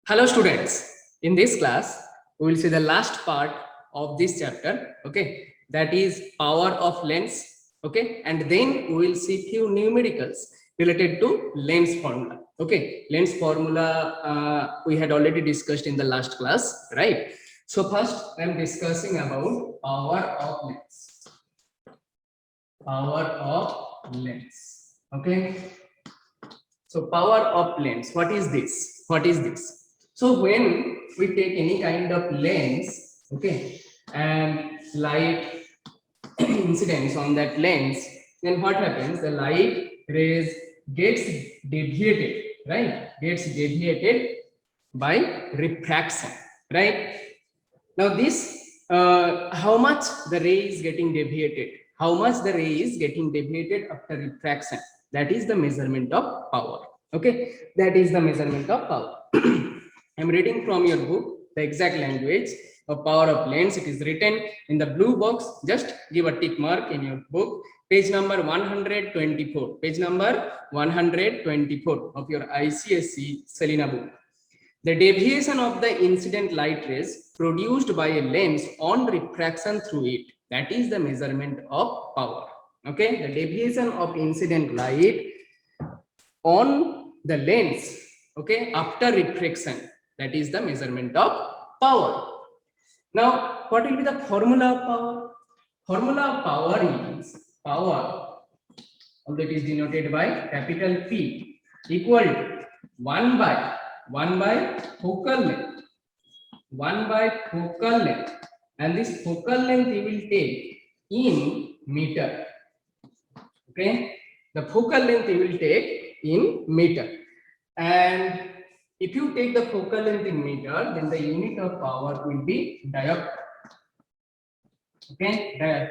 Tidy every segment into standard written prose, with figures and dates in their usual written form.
Hello students, in this class we will see the last part of this chapter, okay, that is power of lens, okay, and then we will see few numericals related to lens formula, okay. Lens formula we had already discussed in the last class, right? So first I am discussing about power of lens, okay. So power of lens, what is this? What is this? So when we take any kind of lens, okay, and light incidence on that lens, then what happens? The light rays gets deviated, right? Gets deviated by refraction, right? Now this, how much the ray is getting deviated? How much the ray is getting deviated after refraction? That is the measurement of power. Okay, that is the measurement of power. I'm reading from your book the exact language of power of lens. It is written in the blue box. Just give a tick mark in your book. Page number 124. Page number 124 of your ICSE Selina book. The deviation of the incident light rays produced by a lens on refraction through it, that is the measurement of power. Okay, the deviation of incident light on the lens, okay, after refraction, that is the measurement of power. Now, what will be the formula of power? Formula of power is power, although it is denoted by capital P, equal to 1 by focal length, 1 by focal length, and this focal length you will take in meter. Okay, the focal length you will take in meter, and if you take the focal length in meter, then the unit of power will be diopter. Okay, diopter.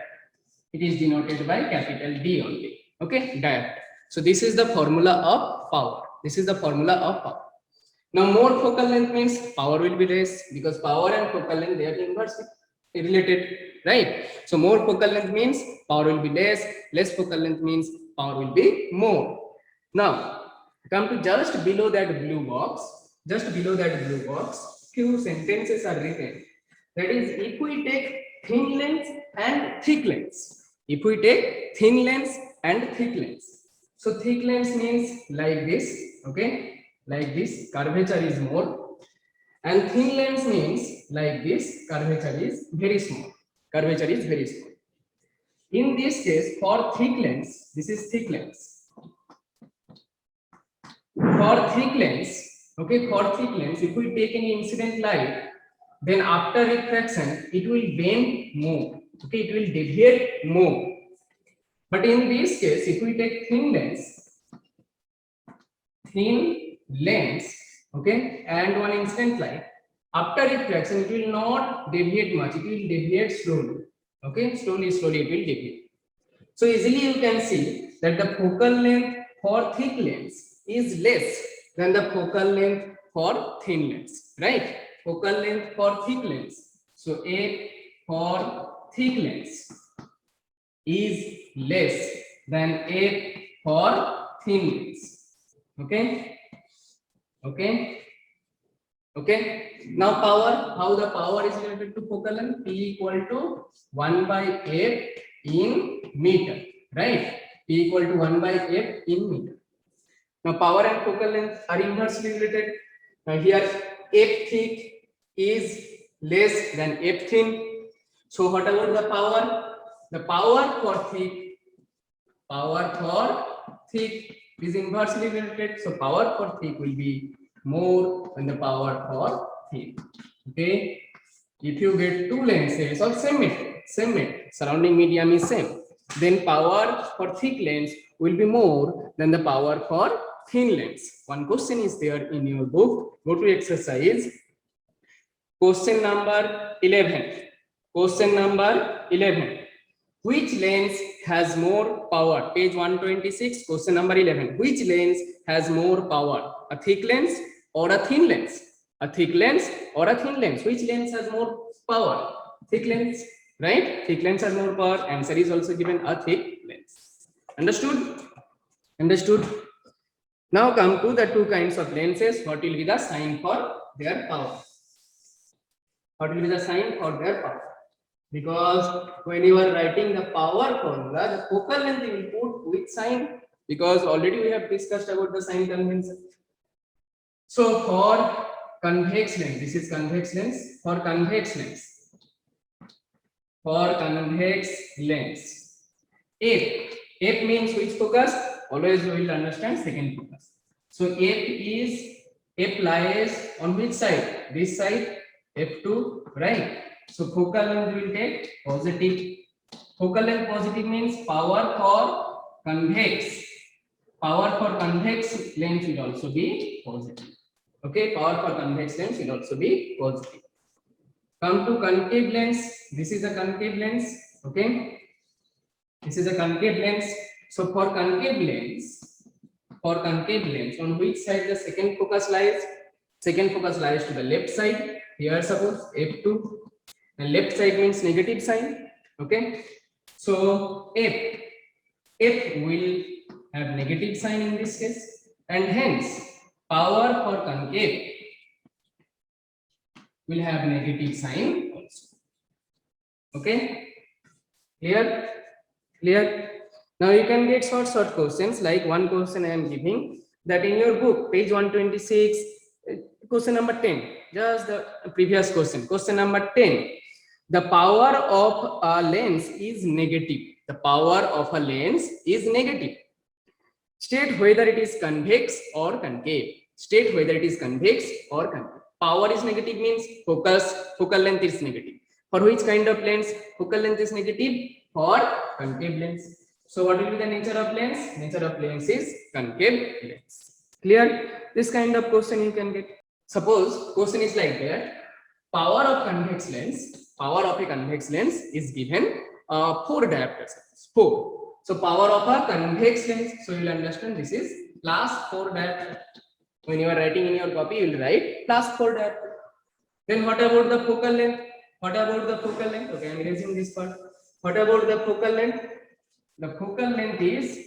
It is denoted by capital D only. Okay, diopter. So this is the formula of power. This is the formula of power. Now more focal length means power will be less, because power and focal length they are inversely related, right? So more focal length means power will be less focal length means power will be more. Now come to just below that blue box, few sentences are written. That is, if we take thin lens and thick lens, if we take thin lens and thick lens, so thick lens means like this, okay, like this, curvature is more, and thin lens means like this, curvature is very small, curvature is very small. In this case, for thick lens, this is thick lens. For thick lens, okay, for thick lens, if we take any incident light, then after refraction, it will bend more, okay, it will deviate more. But in this case, if we take thin lens, okay, and one incident light, after refraction, it will not deviate much, it will deviate slowly, okay, slowly it will deviate. So easily you can see that the focal length for thick lens is less than the focal length for thin lens, right? Focal length for thick lens, so A for thick lens is less than A for thin lens. Okay, okay. Now power, how the power is related to focal length? P equal to 1 by F in meter, right? P equal to 1 by F in meter. Now power and focal length are inversely related. Now here F thick is less than F thin. So what about the power? The power for thick is inversely related. So power for thick will be more than the power for thin. Okay. If you get two lenses of same metal, surrounding medium is same, then power for thick lens will be more than the power for thin lens. One question is there in your book. Go to exercise. Question number 11. Question number 11. Which lens has more power? Page 126, question number 11. Which lens has more power? A thick lens or a thin lens? A thick lens or a thin lens? Which lens has more power? Thick lens, right? Thick lens has more power. Answer is also given, a thick lens. Understood? Understood? Now come to the two kinds of lenses. What will be the sign for their power? What will be the sign for their power? Because when you are writing the power formula, the focal length you will put which sign? Because already we have discussed about the sign convention. So for convex lens, this is convex lens. For convex lens, F means which focus? Always we will understand second focus. So F lies on which side? This side, F2, right? So focal length will take positive. Focal length positive means power for convex. Power for convex lens will also be positive. Okay, power for convex lens will also be positive. Come to concave lens. This is a concave lens. Okay, this is a concave lens. So for concave lens, on which side the second focus lies? Second focus lies to the left side. Here suppose F2, and left side means negative sign. Okay, so F will have negative sign in this case, and hence power for concave will have negative sign also. Okay, clear? Now you can get short questions, like one question I am giving, that in your book page 126, question number 10, just the previous question number 10. The power of a lens is negative. The power of a lens is negative. State whether it is convex or concave. State whether it is convex or concave. Power is negative means focal length is negative. For which kind of lens? Focal length is negative for concave lens. So what will be the nature of lens? Nature of lens is concave lens. Clear? This kind of question you can get. Suppose question is like that. Power of a convex lens is given 4 diopters. 4. So power of a convex lens. So you will understand this is plus 4 diopter. When you are writing in your copy, you will write plus 4 diopter. Then what about the focal length? Okay, I am erasing this part. What about the focal length? The focal length is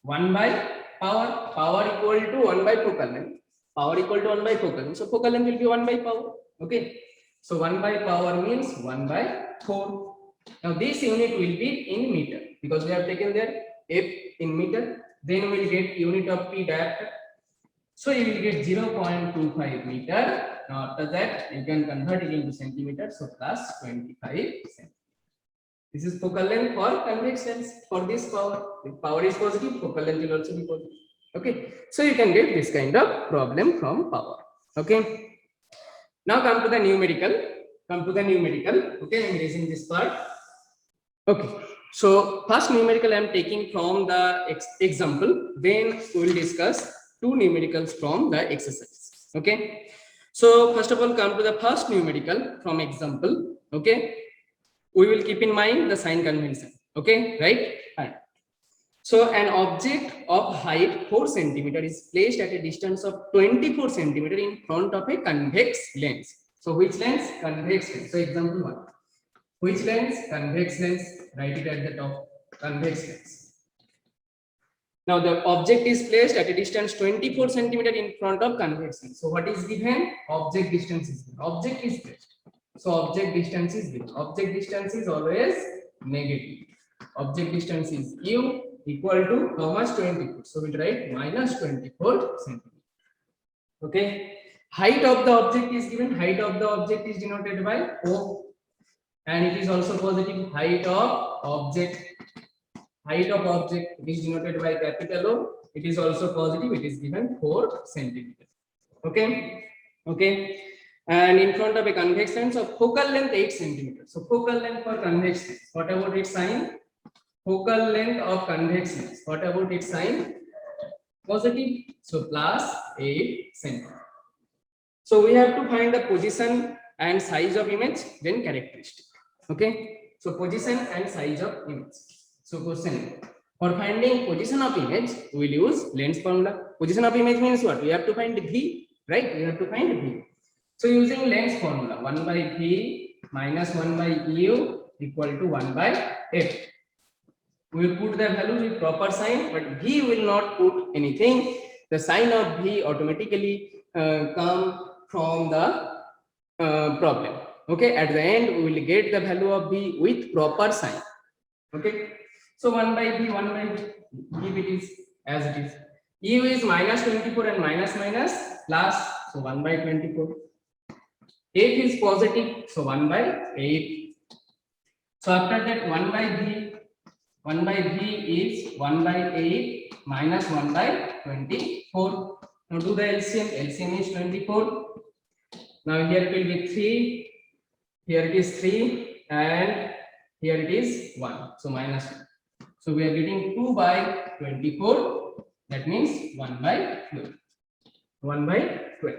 1 by power. Power equal to 1 by focal length. Power equal to 1 by focal length. So focal length will be 1 by power. Okay. So 1 by power means 1 by 4. Now this unit will be in meter, because we have taken there F in meter. Then we will get unit of P diopter. So you will get 0.25 meter. Now after that you can convert it into centimeter. So plus 25 centimeter. This is focal length for convex lens. For this power, if power is positive, focal length will also be positive. Okay. So you can get this kind of problem from power. Okay. Now come to the numerical. Okay, I am erasing this part. Okay. So first numerical I am taking from the example. Then we will discuss 2 numericals from the exercise. Okay. So first of all, come to the first numerical from example. Okay. We will keep in mind the sign convention. Okay, right? So an object of height 4 cm is placed at a distance of 24 cm in front of a convex lens. So which lens? Convex lens. So example 1. Which lens? Convex lens. Write it at the top. Convex lens. Now the object is placed at a distance 24 cm in front of convex lens. So what is given? Object distance is given. Object is placed. So object distance is given. Object distance is always negative. Object distance is u equal to how much? 24. So we'll write minus 24 centimeter. Okay. Height of the object is given. Height of the object is denoted by O, and it is also positive. Height of object is denoted by capital O. It is also positive. It is given 4 centimeters. Okay. And in front of a convex lens of focal length 8 centimeters. So focal length for convex lens. What about its sign? Focal length of convex lens. What about its sign? Positive. So plus 8 centimeters. So we have to find the position and size of image, then characteristic. Okay. So position and size of image. So question: for finding position of image, we will use lens formula. Position of image means what? We have to find V, right? We have to find V. So using lens formula, 1 by V minus 1 by U equal to 1 by F. We will put the value with proper sign, but V will not put anything. the sign of V automatically come from the problem. Okay, at the end we will get the value of V with proper sign. Okay, so 1 by V, 1 by V, give it is as it is. U is minus 24 and minus minus plus, so 1 by 24. 8 is positive, so 1 by 8. So after that 1 by V is 1 by 8 minus 1 by 24. Now do the LCM. LCM is 24. Now here it will be 3. Here it is 3 and here it is 1. So minus 1. So we are getting 2 by 24. That means 1 by 12. 1 by 12.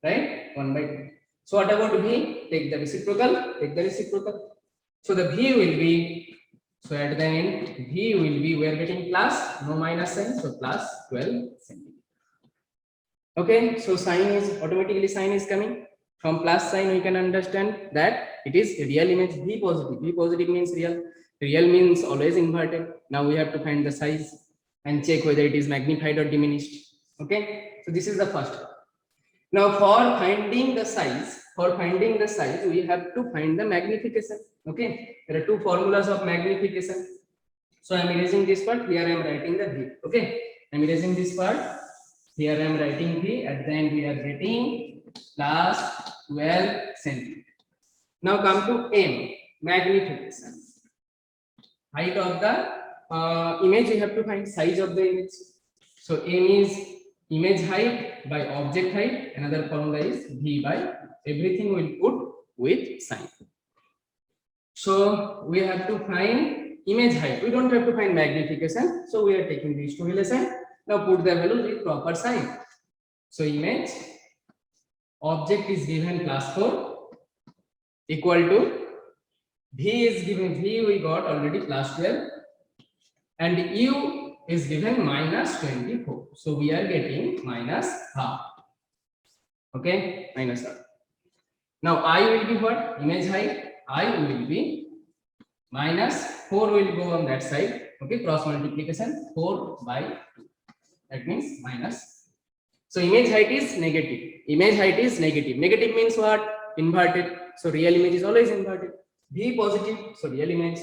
Right? 1 by 12. So what about V? Take the reciprocal. Take the reciprocal. So the V will be, so at the end, V will be, we are getting plus, no minus sign, so plus 12 centimeter. Okay, so sign is, automatically sign is coming. From plus sign, we can understand that it is a real image, V positive. V positive means real. Real means always inverted. Now we have to find the size and check whether it is magnified or diminished. Okay, so this is the first one. Now for finding the size, we have to find the magnification. Okay, there are two formulas of magnification. So I am erasing this part. Here I am writing the V. Okay, I am erasing this part. Here I am writing V. At the end we are getting plus 12 centimeter. Now come to M, magnification. Height of the image, we have to find size of the image. So M is image height by object height. Another formula is V by, everything will put with sign. So we have to find image height. We don't have to find magnification. So we are taking these two relations. Now put the value with proper sign. So image, object is given plus 4 equal to V is given, V we got already plus 12 and U is given minus 24. So we are getting minus half. Okay, minus half. Now I will be what? Image height. I will be minus 4 will go on that side. Okay, cross multiplication 4 by 2. That means minus. So image height is negative. Image height is negative. Negative means what? Inverted. So real image is always inverted. V positive. So real image.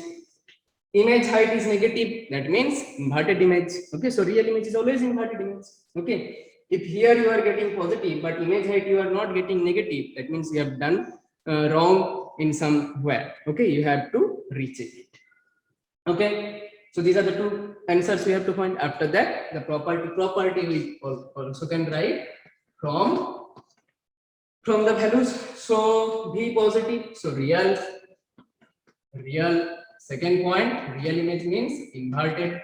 Image height is negative. That means inverted image. Okay, so real image is always inverted image. Okay. If here you are getting positive, but image height you are not getting negative, that means you have done wrong in somewhere. Okay, you have to recheck it. Okay, so these are the two answers we have to find. After that, the property we also can write from the values. So V positive, so real. Second point, real image means inverted.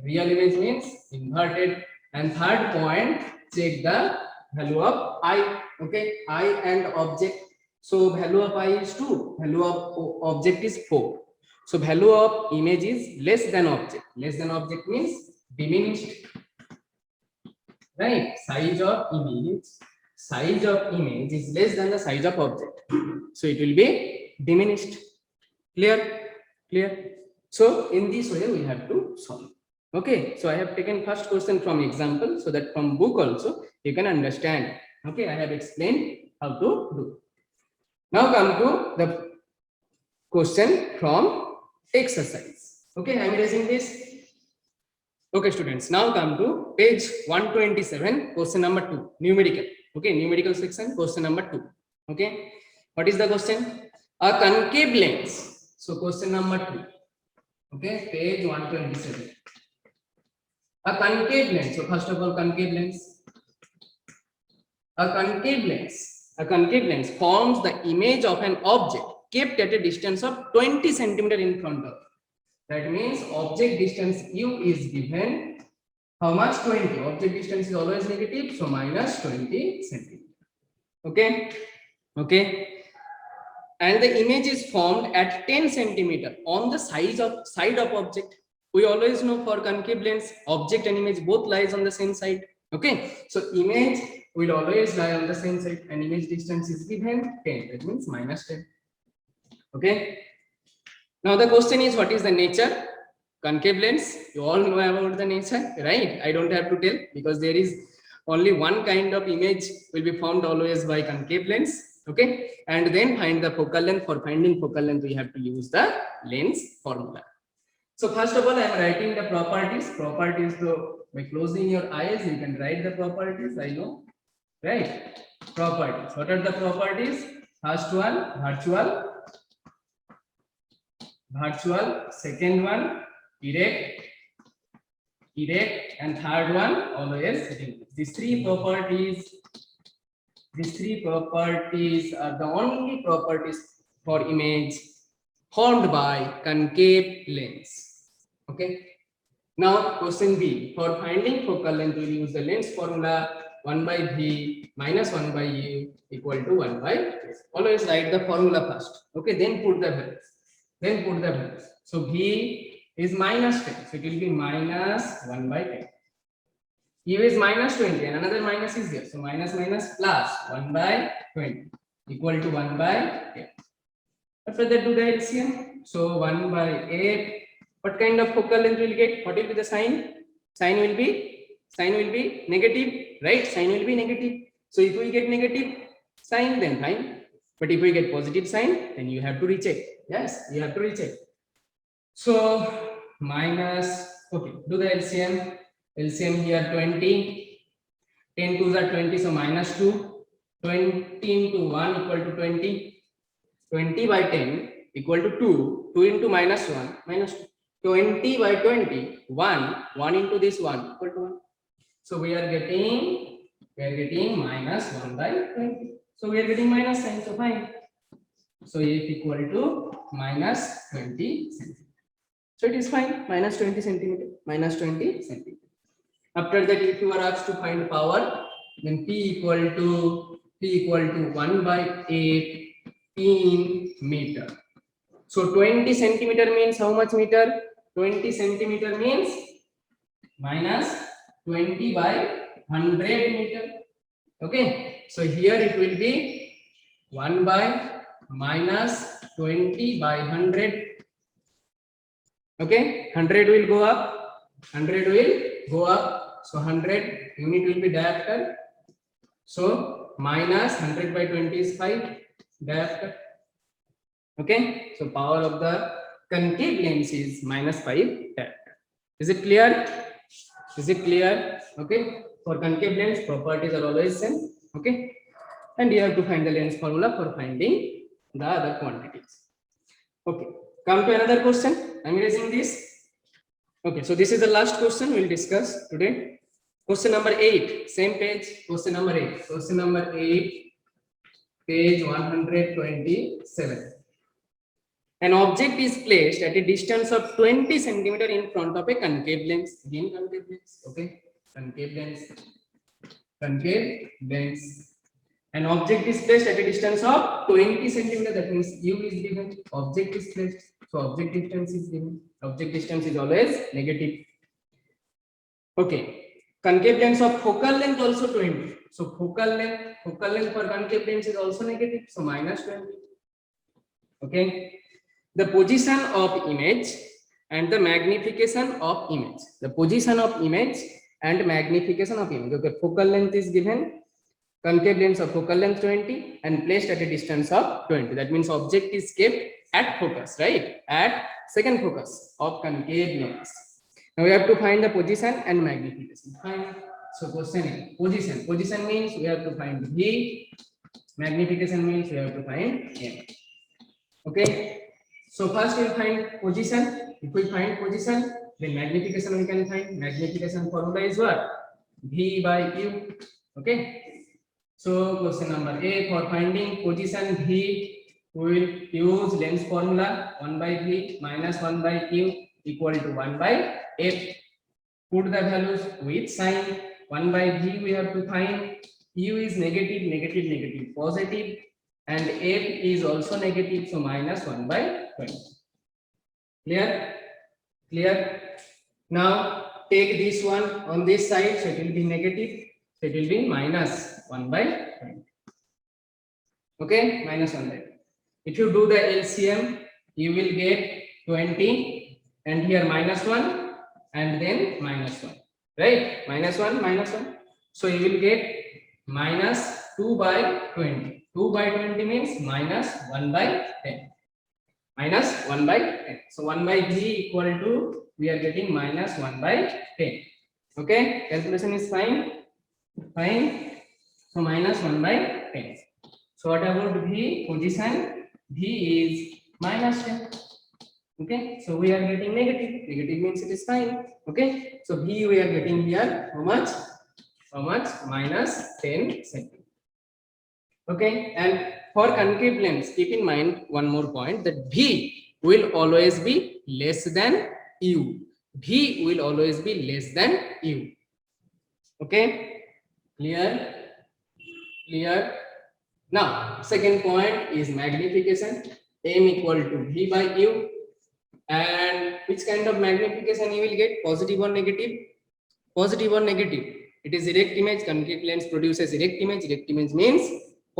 Real image means inverted. And third point, check the value of I. Okay, I and object. So value of I is 2, value of object is 4. So value of image is less than object. Less than object means diminished. Right? Size of image is less than the size of object. So it will be diminished. Clear? So in this way we have to solve. Okay, so I have taken first question from example, so that from book also you can understand. Okay, I have explained how to do. Now come to the question from exercise. Okay, I am erasing this. Okay, students, now come to page 127, question number 2, numerical. Okay, numerical section, question number 2. Okay, what is the question? A concave lens. So question number 2. Okay, page 127. A concave lens. So first of all, concave lens. A concave lens forms the image of an object kept at a distance of 20 centimeter in front of. That means object distance U is given. How much? 20. Object distance is always negative, so minus 20 centimeter. Okay. And the image is formed at 10 centimeter on the side of object. We always know for concave lens, object and image both lies on the same side. Okay, so image will always lie on the same side, and image distance is given 10. That means minus 10. Okay. Now the question is, what is the nature? concave lens, you all know about the nature, right? I don't have to tell, because there is only one kind of image will be formed always by concave lens. Okay, and then find the focal length. For finding focal length, we have to use the lens formula. So first of all, I am writing the properties. Properties, so by closing your eyes, you can write the properties. I know, right? Properties. What are the properties? First one, virtual. Second one, erect. And third one, always ring. These three properties are the only properties for image formed by concave lens. Okay. Now question B. For finding focal length, we will use the lens formula 1 by V minus 1 by U equal to 1 by S. Always write the formula first. Okay, then put the values. So V is minus 10. So it will be minus 1 by 10. U is minus 20 and another minus is there. So minus plus 1 by 20 equal to 1 by 10. After that, do the LCM. So 1 by 8. What kind of focal length will get? What will be the sign? Sign will be negative, right? Sign will be negative. So if we get negative sign, then fine. But if we get positive sign, then you have to recheck. Yes, you have to recheck. So minus, okay, do the LCM. LCM here 20. 10 2s are 20, so minus 2. 20 into 1 equal to 20. 20 by 10 equal to 2. 2 into minus 1, minus 2. 20 by 20, 1 into this 1 equal to 1. So we are getting minus 1 by 20. So we are getting minus sign, so fine. So F equal to minus 20 centimeter. So it is fine, minus 20 centimeter, After that, if you are asked to find power, then P equal to 1 by 8 in meter. So 20 centimeter means how much meter? 20 centimeter means minus 20 by 100 meter. Okay, so here it will be 1 by minus 20 by 100. Okay, 100 will go up. So 100 unit will be diopter. So minus 100 by 20 is 5 diopter. Okay, so power of the concave lens is minus 5 diopter. Is it clear? Okay, for concave lens, properties are always same. Okay, and you have to find the lens formula for finding the other quantities. Okay, come to another question. I'm erasing this. Okay, so this is the last question we'll discuss today. Question number 8, same page. Question number 8, page 127. An object is placed at a distance of 20 centimeter in front of a concave lens. Again, concave lens. Okay, concave lens. An object is placed at a distance of 20 centimeter. That means U is given. Object is placed. So object distance is given. Object distance is always negative. Okay. Concave lens of focal length also 20. So focal length for concave lens is also negative. So minus 20. Okay. The position of image and the magnification of image. The position of image and magnification of image. Okay. Focal length is given. Concave lens of focal length 20 and placed at a distance of 20. That means object is kept at focus, right? At second focus of concave lens. Now we have to find the position and magnification. Fine. So question position. Position means we have to find V. Magnification means we have to find M. Okay. So first we'll find position. If we find position, then magnification we can find. Magnification formula is what? V by U. Okay. So question number A, for finding position V, we will use lens formula 1 by V minus 1 by U equal to 1 by F. Put the values with sign. 1 by V we have to find. U is negative, positive, and F is also negative, so minus 1 by 20. Clear? Now take this one on this side, so it will be negative. So it will be minus 1 by 20. Okay, minus 1 by 20. If you do the LCM, you will get 20 and here -1, and then -1, right? -1. So you will get -2/20. 2/20 means -1/10. -1/10. So 1/v equal to, we are getting -1/10. Okay, calculation is fine. So -1/10. So what about v position? V is -10. Okay, so we are getting negative. Negative means it is fine. Okay, so v we are getting here how much? -10 centimeter. Okay, and for concave lens, keep in mind one more point, that v will always be less than u. V will always be less than u. Okay, clear? Now second point is magnification. M equal to v by u. And which kind of magnification you will get? Positive or negative? Positive or negative? It is erect image. Concave lens produces erect image. Erect image means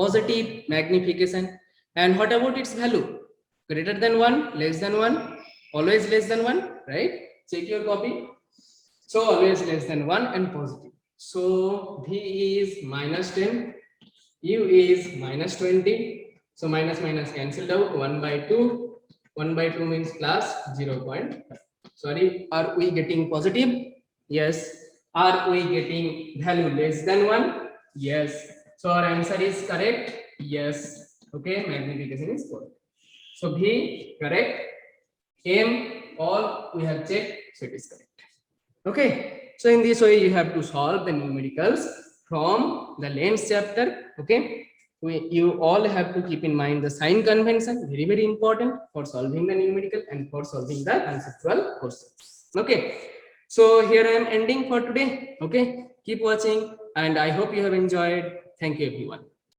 positive magnification. And what about its value? Greater than 1, less than 1, always less than 1, right? Check your copy. So always less than 1 and positive. So v is -10, u is -20. So minus cancelled out. 1/2. 1/2 means plus 0.5. Sorry, are we getting positive? Yes. Are we getting value less than 1? Yes. So our answer is correct. Yes. Okay, magnification is correct. So V correct. M all we have checked, so it is correct. Okay. So in this way you have to solve the numericals from the lens chapter. Okay. You all have to keep in mind the sign convention, very important for solving the numerical and for solving the conceptual questions. Okay, so here I am ending for today. Okay, keep watching and I hope you have enjoyed. Thank you everyone.